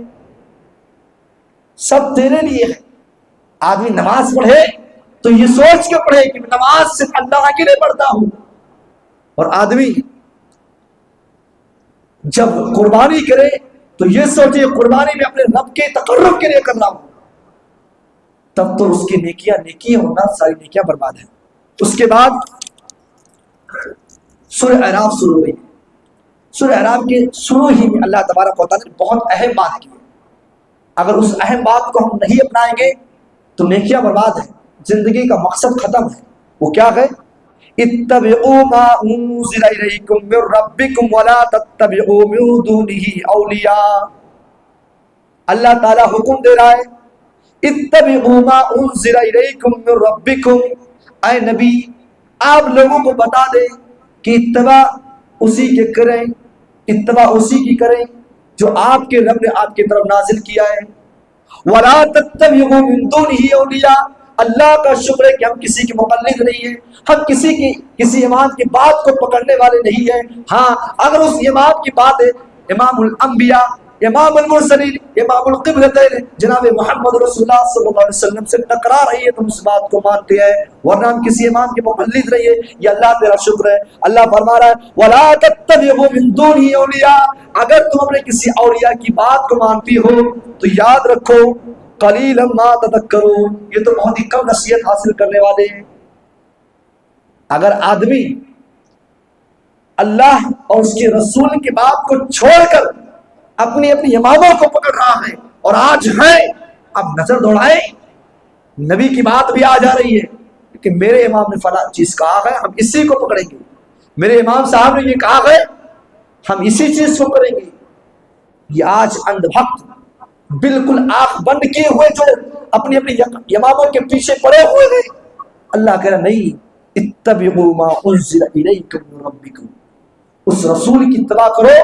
سب تیرے لیے ہے۔ آدمی نماز پڑھے تو یہ سوچ کے پڑھے کہ نماز صرف اللہ کے لیے پڑھتا ہوں، اور آدمی جب قربانی کرے تو یہ سوچے قربانی میں اپنے رب کے تقرب کے لیے کر رہا ہوں، تب تو اس کی نیکیاں نیکی ہونا، ساری نیکیاں برباد ہیں۔ اس کے بعد سورہ اعراف شروع ہوئی۔ سورہ اعراف کے شروع ہی میں اللہ تبارک و تعالیٰ نے بہت اہم بات کی ہے، اگر اس اہم بات کو ہم نہیں اپنائیں گے تو نیکیاں برباد ہیں، زندگی کا مقصد ختم ہے۔ وہ کیا ہے؟ اتبعوا ما انزل الیکم من ربکم ولا تتبعوا من دونه اولیاء۔ اللہ تعالیٰ حکم دے رہا ہے اتبعوا ما انزل الیکم من ربکم، اے نبی آپ لوگوں کو بتا دیں کہ اتباع اسی کے کریں، اتباع اسی کی کریں جو آپ کے رب نے آپ کی طرف نازل کیا ہے۔ وَلَا تَتَّبِعُوا مِن دُونِهِ أَوْلِيَاءَ، اللہ کا شکر ہے کہ ہم کسی کے مقلد نہیں ہیں، ہم کسی امام کی بات کو پکڑنے والے نہیں ہیں۔ ہاں اگر اس امام کی بات ہے، امام الانبیاء، امام المرسلین، امام القبلتین جناب محمد رسول اللہ صلی اللہ علیہ وسلم سے ٹکرا رہی ہے تو ہم اس بات کو مانتے ہیں، ورنہ ہم کسی امام کے مقلد نہیں ہے۔ یہ اللہ تیرا شکر ہے۔ اللہ فرما رہا ہے وَلَا تَتَّبِعُوا مِن دُونِهِ أَوْلِيَاءَ، اگر تم اپنے کسی اولیاء کی بات کو مانتی ہو تو یاد رکھو قَلِيلًا مَا تَذَكَّرُونَ، یہ تو بہت ہی کم نصیحت حاصل کرنے والے ہیں۔ اگر آدمی اللہ اور اس کے رسول کی بات کو چھوڑ کر اپنی اماموں کو پکڑ رہا ہے، اور آج ہے، اب نظر دوڑائے نبی کی بات بھی آ جا رہی ہے کہ میرے امام نے فلاں چیز کہا ہے، ہم اسی کو پکڑیں گے، میرے امام صاحب نے یہ کہا ہے، ہم اسی چیز کو کریں گے۔ یہ آج اندھ بھکت بالکل آنکھ بند کیے ہوئے جو اپنی اماموں کے پیچھے پڑے ہوئے ہیں، اللہ کہہ رہا نہیں اتبعوا ما انزل الیکم من ربکم، اس رسول کی اتباع کرو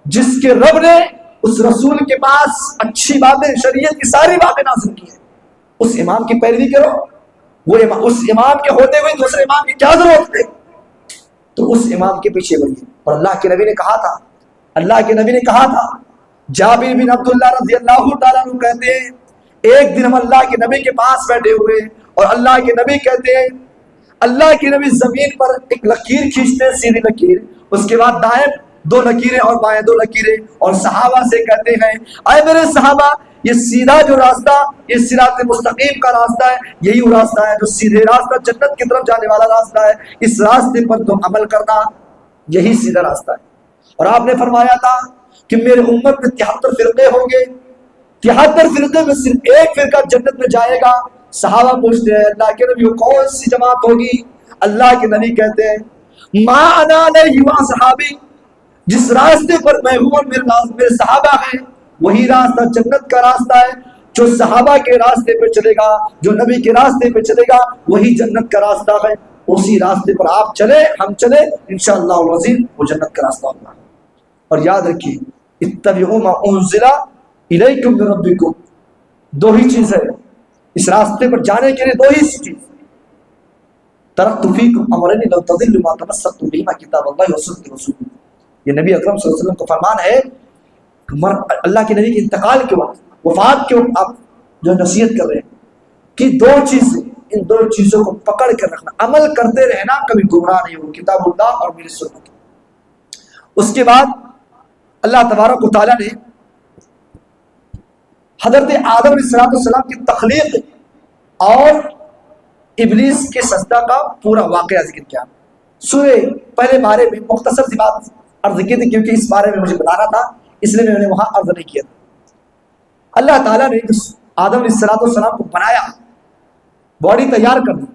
جس کے رب نے اس رسول کے پاس اچھی باتیں، شریعت کی ساری باتیں نازل کی ہیں، اس امام کی پیروی کرو۔ وہ اس امام کے ہوتے ہوئے دوسرے امام کی کیا ضرورت ہے؟ تو اس امام کے پیچھے بڑھیے۔ اور اللہ کے نبی نے کہا تھا جابر بن عبداللہ رضی اللہ تعالیٰ عنہ کہتے ہیں ایک دن ہم اللہ کے نبی کے پاس بیٹھے ہوئے اور اللہ کے نبی کہتے ہیں، اللہ کے نبی زمین پر ایک لکیر کھینچتے ہیں، سیدھی لکیر، اس کے بعد دائیں 2 لکیریں اور بائیں 2 لکیریں، اور صحابہ سے کہتے ہیں اے میرے صحابہ، یہ سیدھا جو راستہ، یہ صراط مستقیم کا راستہ ہے، یہی وہ راستہ ہے جو سیدھے راستہ جنت کی طرف جانے والا راستہ ہے، اس راستے پر تم عمل کرنا، یہی سیدھا راستہ ہے۔ اور آپ نے فرمایا تھا کہ میرے امت میں 73 فرقے ہوں گے، 73 فرقے میں صرف ایک فرقہ جنت میں جائے گا۔ صحابہ پوچھتے ہیں اللہ کے نبی وہ کون سی جماعت ہوگی؟ اللہ کے نبی کہتے ہیں ما انا علیہ و اصحابی، جس راستے پر میں ہوں اور میرے صحابہ ہیں وہی راستہ جنت کا راستہ ہے. جو صحابہ کے راستے پہ چلے گا, جو نبی کے راستے پہ چلے گا, وہی جنت کا راستہ ہے. اسی راستے پر آپ چلے, ہم چلے, انشاءاللہ العظیم وہ جنت کا راستہ ہوگا. اور یاد رکھیے اتبعوا ما انزل الیکم من ربکم, دو ہی چیز ہے اس راستے پر جانے کے لیے, دو ہی چیز. ترکت فیکم امرین لن تضلوا ما تمسکتم بہما کتاب اللہ وسنت رسول. یہ نبی اکرم صلی اللہ علیہ وسلم کا فرمان ہے. اللہ کے نبی کے انتقال کے وقت, وفات کے وقت آپ جو نصیحت کر رہے ہیں کہ دو چیزیں, ان دو چیزوں کو پکڑ کر رکھنا, عمل کرتے رہنا, کبھی گمراہ نہیں ہو, کتاب اللہ اور میری سنت. اس کے بعد اللہ تبارک و تعالیٰ نے حضرت آدم علیہ السلام کی تخلیق اور ابلیس کے سجدہ کا پورا واقعہ ذکر کیا. سورہ پہلے بارے میں مختصر سی بات عرض کی تھی, کیونکہ اس بارے میں مجھے بتانا تھا, اس لیے میں نے وہاں عرض نہیں کیا تھا. اللہ تعالیٰ نے آدم علیہ السلام کو بنایا, باڈی تیار کر دی,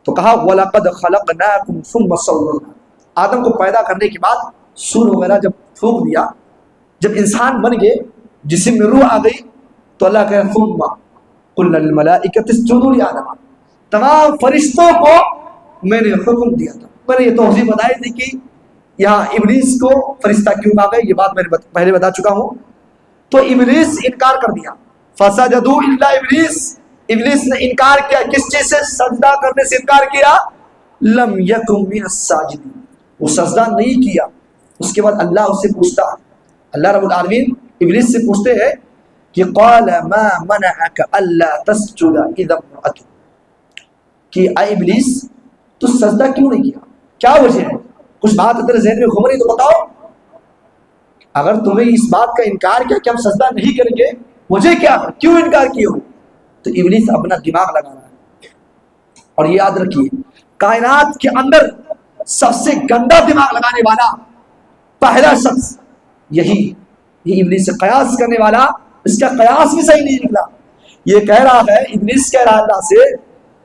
تو کہا وَلَقَدْ خَلَقْنَاكُمْ ثُمَّ صَوَّرْنَاكُمْ. آدم کو پیدا کرنے کے بعد سور وغیرہ جب پھونک دیا, جب انسان بن گئے, جسم میں روح آ گئی, تو اللہ کہا ثُمَّ قُلْنَا لِلْمَلَائِكَةِ اسْجُدُوا لِآدَمَ. تمام فرشتوں کو میں نے حکم دیا تھا. میں نے یہ توضیح بتائی تھی کہ یہاں ابلیس کو فرشتہ کیوں آ گئے, یہ بات میں نے پہلے بتا چکا ہوں. تو ابلیس انکار کر دیا, فسجدوا الا ابلیس, ابلیس نے انکار کیا. کس چیز سے؟ سجدہ کرنے سے انکار کیا. لم یکن من الساجدین, وہ سجدہ نہیں کیا. اس کے بعد اللہ اس سے پوچھتا, اللہ رب العالمین ابلیس سے پوچھتے ہیں کہ قال ما منعك الا تسجد اذا امرأت, کہ اے ابلیس تو سجدہ کیوں نہیں کیا, کیا وجہ ہے؟ کچھ بات تیرے ذہن میں گھوم رہی تو بتاؤ. اگر تمہیں اس بات کا انکار کیا کہ ہم سجدہ نہیں کریں گے, مجھے کیا ہے, کیوں انکار کیے ہو؟ تو ابلیس اپنا دماغ لگا رہا ہے. اور یہ یاد رکھیے کائنات کے اندر سب سے گندا دماغ لگانے والا پہلا شخص یہی, یہ ابلیس سے قیاس کرنے والا, اس کا قیاس بھی صحیح نہیں نکلا. یہ کہہ رہا ہے, ابلیس کہہ رہا اللہ سے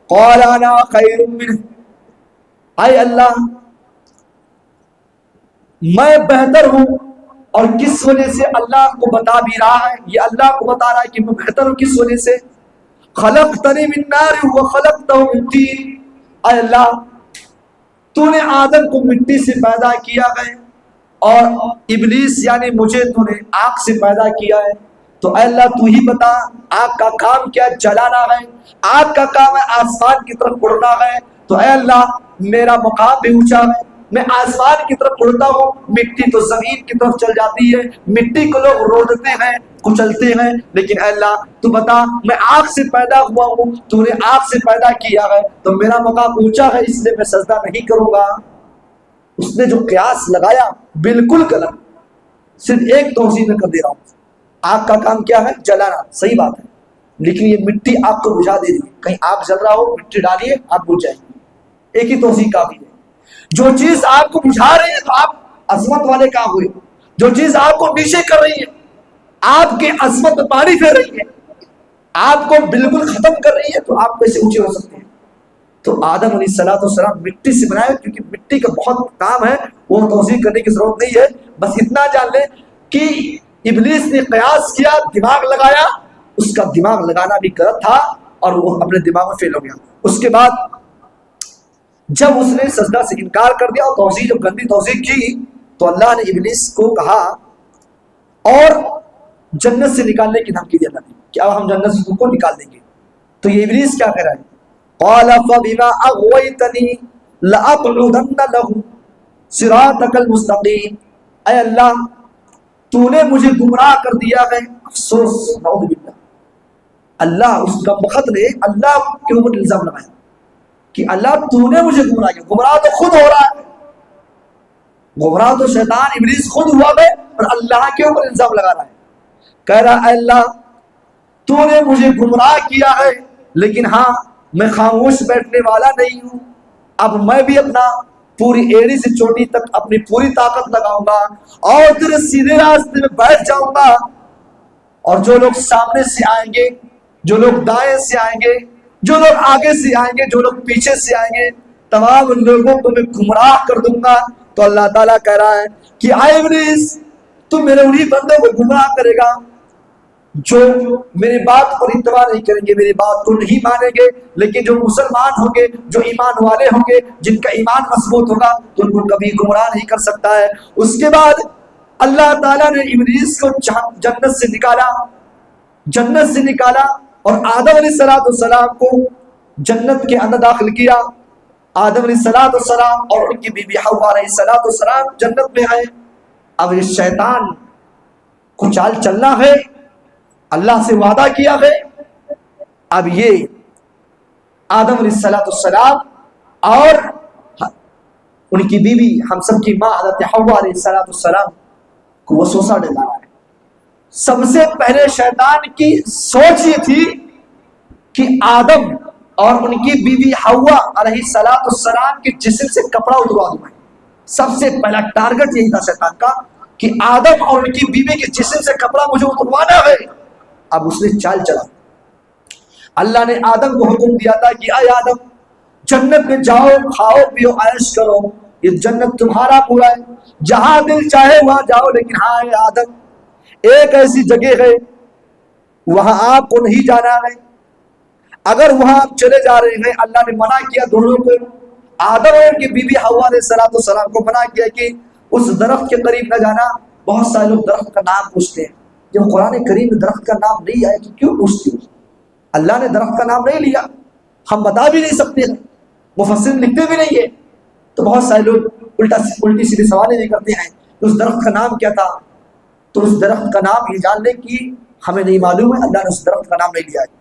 قال انا خیر منہ, اے اللہ میں بہتر ہوں. اور کس وجہ سے اللہ کو بتا بھی رہا ہے, یہ اللہ کو بتا رہا ہے کہ میں بہتر ہوں. کس وجہ سے؟ خلقتنی من نار وخلقتہ من طین, اے اللہ تو نے آدم کو مٹی سے پیدا کیا ہے اور ابلیس یعنی مجھے تو نے آگ سے پیدا کیا ہے. تو اے اللہ تو ہی بتا, آگ کا کام کیا جلانا ہے, آگ کا کام ہے آسمان کی طرف اڑنا ہے. تو اے اللہ میرا مقام بھی اونچا ہے, میں آسمان کی طرف اڑتا ہوں, مٹی تو زمین کی طرف چل جاتی ہے, مٹی کو لوگ رودتے ہیں, کچلتے ہیں, لیکن اے اللہ تو بتا میں آگ سے پیدا ہوا ہوں, تو نے آگ سے پیدا کیا ہے, تو میرا مقام اونچا ہے, اس لیے میں سجدہ نہیں کروں گا. اس نے جو قیاس لگایا بالکل غلط. صرف ایک توضیح میں کر دے رہا ہوں, آگ کا کام کیا ہے؟ جلانا, صحیح بات ہے, لیکن یہ مٹی آگ کو بجھا دے رہی ہے. کہیں آگ جل رہا ہو, مٹی ڈالیے, آگ بجھ جائے گی. ایک ہی توضیح کافی ہے. جو چیز آپ کو بجھا رہی ہے تو آپ عظمت والے کام ہوئے, جو چیز آپ کو نیچے کر رہی ہے, آپ کے عظمت میں پانی پھیر رہی ہے, آپ کو بالکل ختم کر رہی ہے, تو آپ کیسے اونچے ہو سکتے ہیں؟ تو آدم علیہ السلام مٹی سے بنائے, کیونکہ مٹی کا بہت کام ہے, وہ توضیح کرنے کی ضرورت نہیں ہے. بس اتنا جان لیں کہ ابلیس نے قیاس کیا, دماغ لگایا, اس کا دماغ لگانا بھی غلط تھا اور وہ اپنے دماغ میں فیل ہو گیا. اس کے بعد جب اس نے سجدہ سے انکار کر دیا اور توضیح جب گندی توضیح کی, تو اللہ نے ابلیس کو کہا اور جنت سے نکالنے کی دھمکی دیا کہ اب ہم جنت سے تم کو نکال دیں گے. تو یہ ابلیس کیا کہہ رہا ہے؟ قال فبما اغويتني لاقعدن لهم صراطك المستقيم, اے اللہ تو نے مجھے گمراہ کر دیا ہے. افسوس, نعوذ باللہ, اللہ اس کا وقت نے اللہ کے اوپر الزام لگایا کہ اللہ تو نے مجھے گمراہ کیا. گمراہ تو خود ہو رہا ہے, گمراہ تو شیطان ابلیس خود ہوا ہے اور اللہ کے اوپر الزام لگا رہا ہے. کہہ رہا ہے اللہ تو نے مجھے گمراہ کیا ہے, لیکن ہاں میں خاموش بیٹھنے والا نہیں ہوں. اب میں بھی اپنا پوری ایڑی سے چوٹی تک اپنی پوری طاقت لگاؤں گا اور تیرے سیدھے راستے میں بیٹھ جاؤں گا. اور جو لوگ سامنے سے آئیں گے, جو لوگ دائیں سے آئیں گے, جو لوگ آگے سے آئیں گے, جو لوگ پیچھے سے آئیں گے, تمام لوگوں کو میں گمراہ کر دوں گا. تو اللہ تعالیٰ کہہ رہا ہے کہ آئے ابلیس تم میرے انہی بندوں کو گمراہ کرے گا جو میری بات پر اتباع نہیں کریں گے، میری بات کو نہیں مانیں گے، لیکن جو مسلمان ہوں گے، جو ایمان والے ہوں گے، جن کا ایمان مضبوط ہوگا تو ان کو کبھی گمراہ نہیں کر سکتا ہے۔ اس کے بعد اللہ تعالیٰ نے ابلیس کو جنت سے نکالا اور آدم علیہ السلام کو جنت کے اندر داخل کیا۔ آدم علیہ السلام اور ان کی بیوی حوا علیہ السلام جنت میں آئے۔ اب یہ شیطان کو چال چلنا ہے، اللہ سے وعدہ کیا ہے۔ اب یہ آدم علیہ السلام اور ان کی بیوی ہم سب کی ماں حضرت حوا علیہ السلام کو وسوسہ ڈالا ہے۔ سب سے پہلے شیطان کی سوچ یہ تھی کہ آدم اور ان کی بیوی حوا علیہ السلام کے جسم سے کپڑا اتروا دوں۔ سب سے پہلا ٹارگٹ یہی تھا شیطان کا کہ آدم اور ان کی بیوی کے جسم سے کپڑا مجھے اتروانا ہے۔ اب اس نے چال چلا۔ اللہ نے آدم کو حکم دیا تھا کہ اے آدم جنت میں جاؤ، کھاؤ پیو عیش کرو، یہ جنت تمہارا پورا ہے، جہاں دل چاہے وہاں جاؤ، لیکن ہاں اے آدم ایک ایسی جگہ ہے وہاں آپ کو نہیں جانا ہے۔ اگر وہاں آپ چلے جا رہے ہیں، اللہ نے منع کیا دونوں کو، آدم اور ان کی بیوی حوا علیہ السلام کو منع کیا کہ اس درخت کے قریب نہ جانا۔ بہت سارے لوگ درخت کا نام پوچھتے ہیں، جب قرآن کریم میں درخت کا نام نہیں آیا تو کیوں پوچھتے ہو؟ اللہ نے درخت کا نام نہیں لیا، ہم بتا بھی نہیں سکتے، مفسر لکھتے بھی نہیں ہے، تو بہت سارے لوگ الٹی سیدھی سوالیں نہیں کرتے ہیں اس درخت کا نام کیا تھا۔ تو اس درخت کا نام یہ جان لیں کہ ہمیں نہیں معلوم ہے، اللہ نے اس درخت کا نام نہیں لیا ہے۔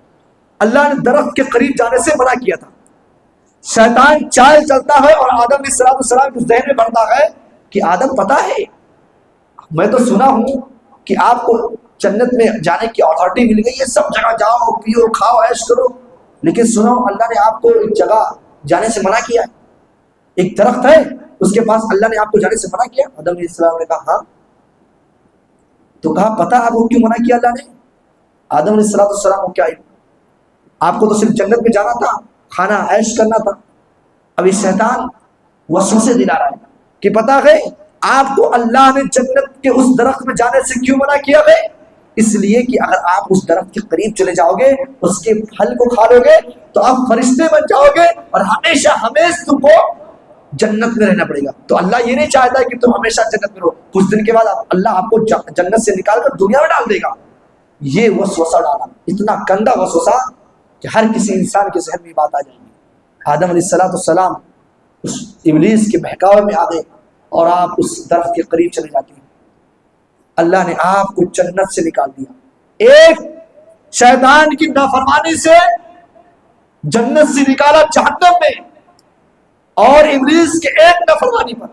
اللہ نے درخت کے قریب جانے سے منع کیا تھا۔ شیطان چال چلتا ہے اور آدم علیہ السلام کے ذہن میں بڑھتا ہے کہ آدم پتہ ہے میں تو سنا ہوں کہ آپ کو جنت میں جانے کی اتھارٹی مل گئی ہے، سب جگہ جاؤ پیو کھاؤ عیش کرو، لیکن سنو اللہ نے آپ کو ایک جگہ جانے سے منع کیا ہے، ایک درخت ہے اس کے پاس اللہ نے آپ کو جانے سے منع کیا۔ آدم علیہ السلام نے کہا ہاں، تو کہا پتہ آپ کو کیوں منع کیا اللہ نے؟ آدم علیہ السلام کو کیا ہے، آپ کو تو صرف جنت میں جانا تھا، کھانا عیش کرنا تھا۔ ابھی شیطان وسوسے دلا رہا ہے کہ پتہ ہے آپ کو اللہ نے جنت کے اس درخت میں جانے سے کیوں منع کیا ہے؟ اس لیے کہ اگر آپ اس درخت کے قریب چلے جاؤ گے، اس کے پھل کو کھا لو گے تو آپ فرشتے بن جاؤ گے اور ہمیشہ تم کو جنت میں رہنا پڑے گا۔ تو اللہ یہ نہیں چاہتا کہ تم ہمیشہ جنت میں رہو، کچھ دن کے بعد اللہ آپ کو جنت سے نکال کر دنیا میں ڈال دے گا۔ یہ وسوسہ ڈالا، اتنا گندا وسوسہ کہ ہر کسی انسان کے ذہن میں بات آ جائے گی۔ آدم علیہ السلام اس ابلیس کے بہکاوے میں آ گئے اور آپ اس درخت کے قریب چلے جاتے ہیں۔ اللہ نے آپ کو جنت سے نکال دیا، ایک شیطان کی نافرمانی سے جنت سے نکالا جہنم میں، اور ابلیس کے ایک نافرمانی پر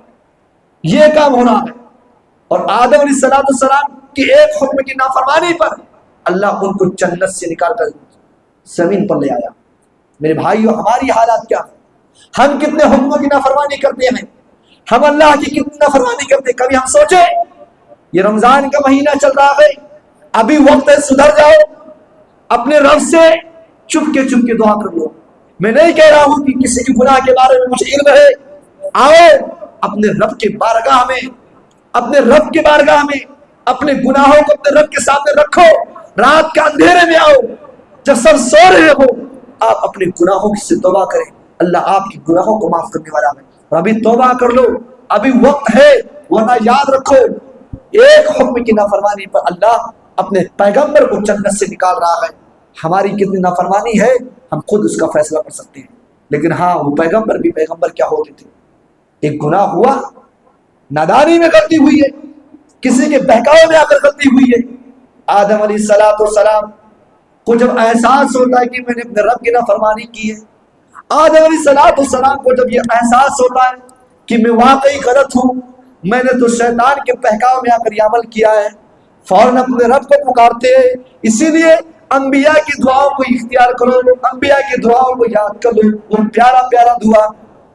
یہ کام ہو رہا ہے، اور آدم علیہ السلام کی ایک حکم کی نافرمانی پر اللہ ان کو جنت سے نکال کر زمین پر لے آیا۔ میرے بھائیو ہماری حالات کیا ہے؟ ہم کتنے حکموں کی نافرمانی کرتے ہیں، ہم اللہ کی کتنی نافرمانی کرتے ہیں؟ کبھی ہم سوچے یہ رمضان کا مہینہ چل رہا ہے، ابھی وقت ہے سدھر جاؤ، اپنے رب سے چپ کے دعا کر لو۔ میں نہیں کہہ رہا ہوں کہ کسی کے گناہ کے بارے میں مجھے علم ہے، آؤ اپنے رب کے بارگاہ میں، اپنے رب کے بارگاہ میں اپنے گناہوں کو اپنے رب کے سامنے رکھو، رات کے اندھیرے میں آؤ، جب سب سو رہے ہو آپ اپنے گناہوں سے توبہ کریں، اللہ آپ کے گناہوں کو معاف کرنے والا ہے۔ اور ابھی توبہ کر لو، ابھی وقت ہے، ورنہ یاد رکھو ایک حکم کی نافرمانی پر اللہ اپنے پیغمبر کو جنت سے نکال رہا ہے۔ ہماری کتنی نافرمانی ہے ہم خود اس کا فیصلہ کر سکتے ہیں، لیکن ہاں وہ پیغمبر بھی پیغمبر کیا ہوتے تھے، ایک گناہ ہوا، نادانی میں غلطی ہوئی ہے، کسی کے بہکاوے میں آ کر غلطی ہوئی ہے۔ آدم علیہ السلام کو جب احساس ہوتا ہے کہ میں نے اپنے رب کی نافرمانی کی ہے، آدم علیہ السلام کو جب یہ احساس ہوتا ہے کہ میں واقعی غلط ہوں، میں نے تو شیطان کے بہکاوے میں آ کر یہ عمل کیا ہے، فوراً اپنے رب کو پکارتے ہیں۔ اسی لیے انبیاء کی دعاؤں کو اختیار کرو، انبیاء کی دعاؤں کو یاد کر لو، وہ پیارا دعا۔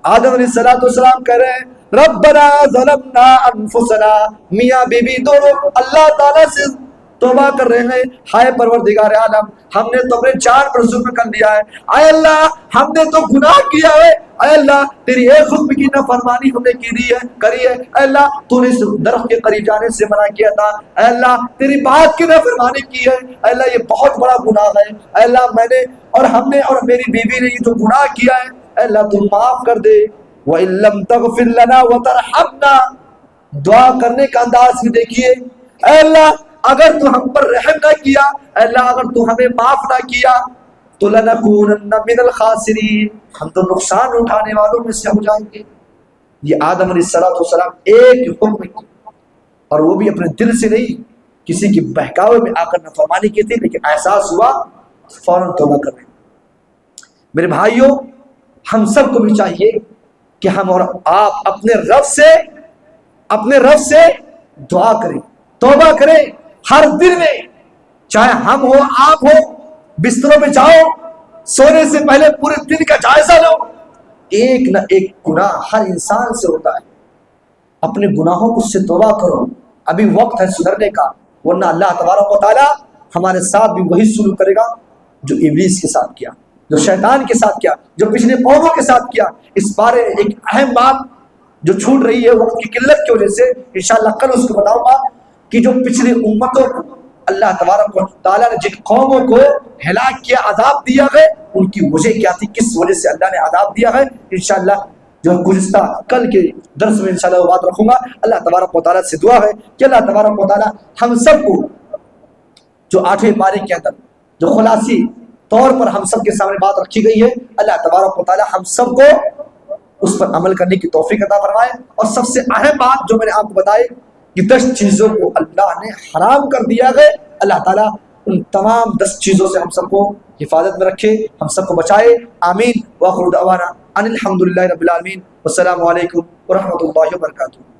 آدم علیہ السلام کہہ رہے ہیں ربنا ظلمنا انفسنا، میاں بیوی دونوں اللہ تعالیٰ سے توبہ کر رہے ہیں، ہائے پروردگار عالم ہم نے تو اپنے جان پر ظلم کر لیا ہے، اے اللہ ہم نے تو گناہ کیا ہے، اے اللہ تیری ایک حکم کی نافرمانی ہم نے کری ہے، اے اللہ تو نے اس درخت کے قریب جانے سے منع کیا تھا، اے اللہ تیری بات کی نافرمانی کی ہے، اے اللہ یہ بہت بڑا گناہ ہے، اے اللہ میں نے اور ہم نے اور میری بیوی نے یہ جو گناہ کیا ہے، اے اللہ تو معاف کر دے۔ وَإِن لَّمْ تَغْفِرْ لَنَا وَتَرْحَمْنَا، دعا کرنے کا انداز بھی دیکھیے، اے اللہ اگر تو ہم پر رحم نہ کیا، اے اللہ اگر تو ہمیں معاف نہ کیا تو لَنَكُونَنَّ مِنَ الْخَاسِرِينَ، ہم تو نقصان اٹھانے والوں میں سے ہو جائیں گے۔ یہ آدم علیہ السلام ایک حکم کی اور وہ بھی اپنے دل سے نہیں، کسی کی بہکاوے میں آ کر نافرمانی کی تھی، لیکن احساس ہوا فوراً توبہ کر رہے۔ میرے بھائیوں ہم سب کو بھی چاہیے کہ ہم اور آپ اپنے رب سے دعا کریں، توبہ کریں ہر دن میں، چاہے ہم ہو آپ ہو، بستروں میں جاؤ سونے سے پہلے پورے دن کا جائزہ لو، ایک نہ ایک گناہ ہر انسان سے ہوتا ہے، اپنے گناہوں کو سے توبہ کرو، ابھی وقت ہے سدھرنے کا، ورنہ اللہ تبارک و تعالی ہمارے ساتھ بھی وہی سلوک کرے گا جو ابلیس کے ساتھ کیا، جو شیطان کے ساتھ کیا، جو پچھلے قوموں کے ساتھ کیا۔ اس بارے ایک اہم بات جو چھوٹ رہی ہے وقت کی قلت کی وجہ سے، انشاءاللہ کل اس کو بتاؤں گا کہ جو پچھلی امتوں کو اللہ تبارک و تعالیٰ نے جن قوموں کو ہلاک کیا، عذاب دیا ہے، ان کی وجہ کیا تھی، کس وجہ سے اللہ نے عذاب دیا ہے، انشاءاللہ جو گزشتہ کل کے درس میں انشاءاللہ وہ بات رکھوں گا۔ اللہ تبارک و تعالیٰ سے دعا ہے کہ اللہ تبارک و تعالیٰ ہم سب کو جو 8ویں پارے کے اندر جو خلاصی طور پر ہم سب کے سامنے بات رکھی گئی ہے، اللہ تبارک و تعالیٰ ہم سب کو اس پر عمل کرنے کی توفیق عطا فرمائے۔ اور سب سے اہم بات جو میں نے آپ کو بتائی کہ 10 چیزوں کو اللہ نے حرام کر دیا ہے، اللہ تعالیٰ ان تمام 10 چیزوں سے ہم سب کو حفاظت میں رکھے، ہم سب کو بچائے، آمین۔ وآخر دعوانا ان الحمد للہ رب العالمین، والسلام علیکم ورحمۃ اللہ وبرکاتہ۔